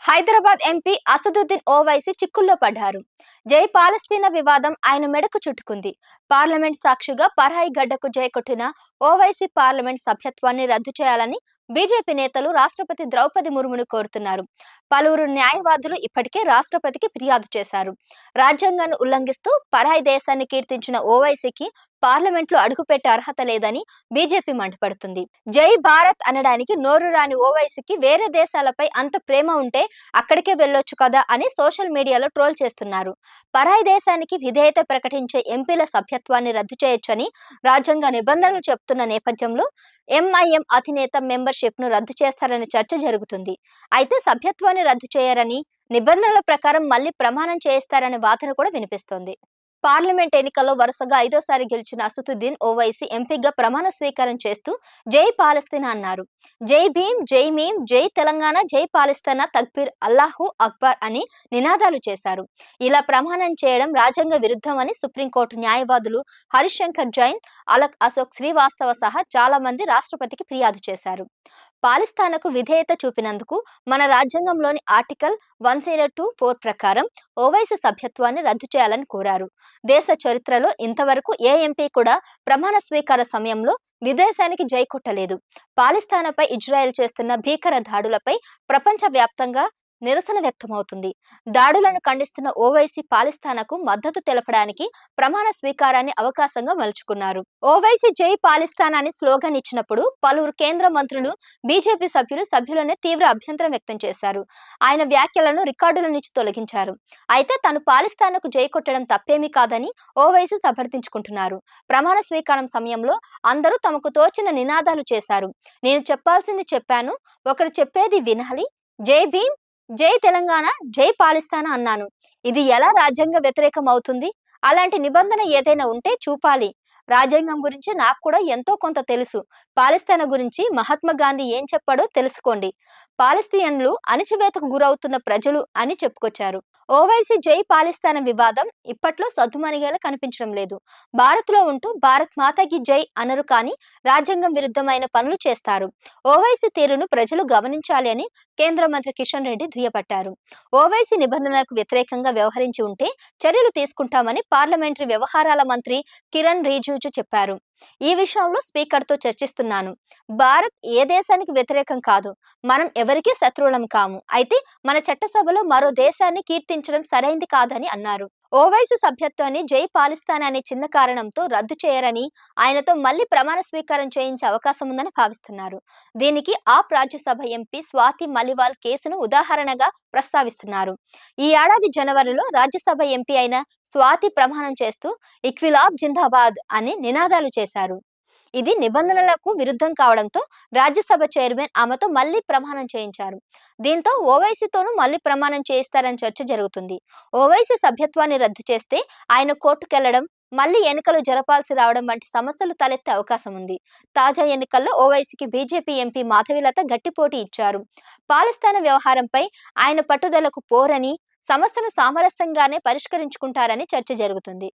Hyderabad MP Asaduddin Owaisi చిక్కుల్లో పడ్డారు. జై పాలస్తీనా వివాదం ఆయన మెడకు చుట్టుకుంది. పార్లమెంట్ సాక్షిగా పరాయి గడ్డకు జై కొట్టిన ఓవైసీ పార్లమెంట్ సభ్యత్వాన్ని రద్దు చేయాలని బీజేపీ నేతలు రాష్ట్రపతి ద్రౌపది ముర్మును కోరుతున్నారు. పలువురు న్యాయవాదులు ఇప్పటికే రాష్ట్రపతికి ఫిర్యాదు చేశారు. రాజ్యాంగాన్ని ఉల్లంఘిస్తూ పరాయి దేశాన్ని కీర్తించిన ఓవైసీకి పార్లమెంట్లో అడుగుపెట్టే అర్హత లేదని బీజేపీ మండిపడుతుంది. జై భారత్ అనడానికి నోరు రాని ఓవైసీకి వేరే దేశాలపై అంత ప్రేమ ఉంటే అక్కడికే వెళ్ళొచ్చు కదా అని సోషల్ మీడియాలో ట్రోల్ చేస్తున్నారు. పరాయి దేశానికి విధేయత ప్రకటించే ఎంపీల సభ్యత్వాన్ని రద్దు చేయొచ్చని రాజ్యాంగ నిబంధనలు చెబుతున్న నేపథ్యంలో ఎంఐఎం అధినేత మెంబర్షిప్ ను రద్దు చేస్తారనే చర్చ జరుగుతుంది. అయితే సభ్యత్వాన్ని రద్దు చేయరని, నిబంధనల ప్రకారం మళ్లీ ప్రమాణం చేయిస్తారనే వాదన కూడా వినిపిస్తోంది. పార్లమెంట్ ఎన్నికల్లో వరుసగా ఐదోసారి గెలిచిన అసదుద్దీన్ ఓవైసీ ఎంపీగా ప్రమాణ స్వీకారం చేస్తూ జై పాలస్తీనా అన్నారు. జై భీమ్, జై మీమ్, జై తెలంగాణ, జై పాలస్తీనా, తక్బీర్, అల్లాహు అక్బర్ అని నినాదాలు చేశారు. ఇలా ప్రమాణం చేయడం రాజ్యాంగ విరుద్ధమని సుప్రీంకోర్టు న్యాయవాదులు హరిశంకర్ జైన్, అలక్ అశోక్ శ్రీవాస్తవ సహా చాలా మంది రాష్ట్రపతికి ఫిర్యాదు చేశారు. పాలిస్తానాకు విధేయత చూపినందుకు మన రాజ్యాంగంలోని ఆర్టికల్ 1024 ప్రకారం ఓవైసీ సభ్యత్వాన్ని రద్దు చేయాలని కోరారు. దేశ చరిత్రలో ఇంతవరకు ఏ ఎంపీ కూడా ప్రమాణ స్వీకార సమయంలో విదేశానికి జై కొట్టలేదు. పాలిస్తానాపై ఇజ్రాయెల్ చేస్తున్న భీకర దాడులపై ప్రపంచ వ్యాప్తంగా నిరసన వ్యక్తమవుతుంది. దాడులను ఖండిస్తున్న ఓవైసీ పాలిస్తానాకు మద్దతు తెలపడానికి ప్రమాణ స్వీకారాన్ని అవకాశంగా మలుచుకున్నారు. ఓవైసీ జై పాలిస్తానా అని స్లోగన్ ఇచ్చినప్పుడు పలువురు కేంద్ర మంత్రులు, బీజేపీ సభ్యులనే తీవ్ర అభ్యంతరం వ్యక్తం చేశారు. ఆయన వ్యాఖ్యలను రికార్డుల నుంచి తొలగించారు. అయితే తాను పాలిస్తానాకు జై కొట్టడం తప్పేమీ కాదని ఓవైసీ సమర్థించుకుంటున్నారు. ప్రమాణ స్వీకారం సమయంలో అందరూ తమకు తోచిన నినాదాలు చేశారు. నేను చెప్పాల్సింది చెప్పాను, ఒకరు చెప్పేది వినాలి, జై భీమ్, జై తెలంగాణ, జై పాలిస్తానా అన్నాను. ఇది ఎలా రాజ్యాంగ వ్యతిరేకం అవుతుంది? అలాంటి నిబంధన ఏదైనా ఉంటే చూపాలి. రాజ్యాంగం గురించి నాకు కూడా ఎంతో కొంత తెలుసు. పాలిస్తానా గురించి మహాత్మా గాంధీ ఏం చెప్పాడో తెలుసుకోండి. పాలస్తీన్లు అణచివేతకు గురవుతున్న ప్రజలు అని చెప్పుకొచ్చారు. ఓవైసీ జై పాలిస్తానా వివాదం ఇప్పట్లో సద్దుమణిగేలా కనిపించడం లేదు. భారత్ లో ఉంటూ భారత్ మాతాకి జై అనరు, కానీ రాజ్యాంగం విరుద్ధమైన పనులు చేస్తారు. ఓవైసీ తీరును ప్రజలు గమనించాలి అని కేంద్ర మంత్రి కిషన్ రెడ్డి దుయ్యబట్టారు. ఓవైసీ నిబంధనలకు వ్యతిరేకంగా వ్యవహరించి ఉంటే చర్యలు తీసుకుంటామని పార్లమెంటరీ వ్యవహారాల మంత్రి కిరణ్ రిజిజు చెప్పారు. ఈ విషయంలో స్పీకర్ తో చర్చిస్తున్నాను. భారత్ ఏ దేశానికి వ్యతిరేకం కాదు. మనం ఎవరికీ శత్రువులం కాము. అయితే మన చట్టసభలో మరో దేశాన్ని కీర్తించడం సరైంది కాదని అన్నారు. ఓవైసీ సభ్యత్వాన్ని జై పాలిస్తాన్ అనే చిన్న కారణంతో రద్దు చేయరని, ఆయనతో మళ్లీ ప్రమాణ స్వీకారం చేయించే అవకాశం ఉందని భావిస్తున్నారు. దీనికి ఆప్ రాజ్యసభ ఎంపీ స్వాతి మలివాల్ కేసును ఉదాహరణగా ప్రస్తావిస్తున్నారు. ఈ ఏడాది జనవరిలో రాజ్యసభ ఎంపీ అయిన స్వాతి ప్రమాణం చేస్తూ ఇక్విలాబ్ జిందాబాద్ అని నినాదాలు చేశారు. ఇది నిబంధనలకు విరుద్ధం కావడంతో రాజ్యసభ చైర్మన్ ఆమెతో మళ్లీ ప్రమాణం చేయించారు. దీంతో ఓవైసీతోనూ మళ్లీ ప్రమాణం చేయిస్తారని చర్చ జరుగుతుంది. ఓవైసీ సభ్యత్వాన్ని రద్దు చేస్తే ఆయన కోర్టుకెళ్లడం, మళ్లీ ఎన్నికలు జరపాల్సి రావడం వంటి సమస్యలు తలెత్తే అవకాశం ఉంది. తాజా ఎన్నికల్లో ఓవైసీకి బీజేపీ ఎంపీ మాధవీలత గట్టి పోటీ ఇచ్చారు. పాలస్తీనా వ్యవహారంపై ఆయన పట్టుదలకు పోరని, సమస్యను సామరస్యంగానే పరిష్కరించుకుంటారని చర్చ జరుగుతుంది.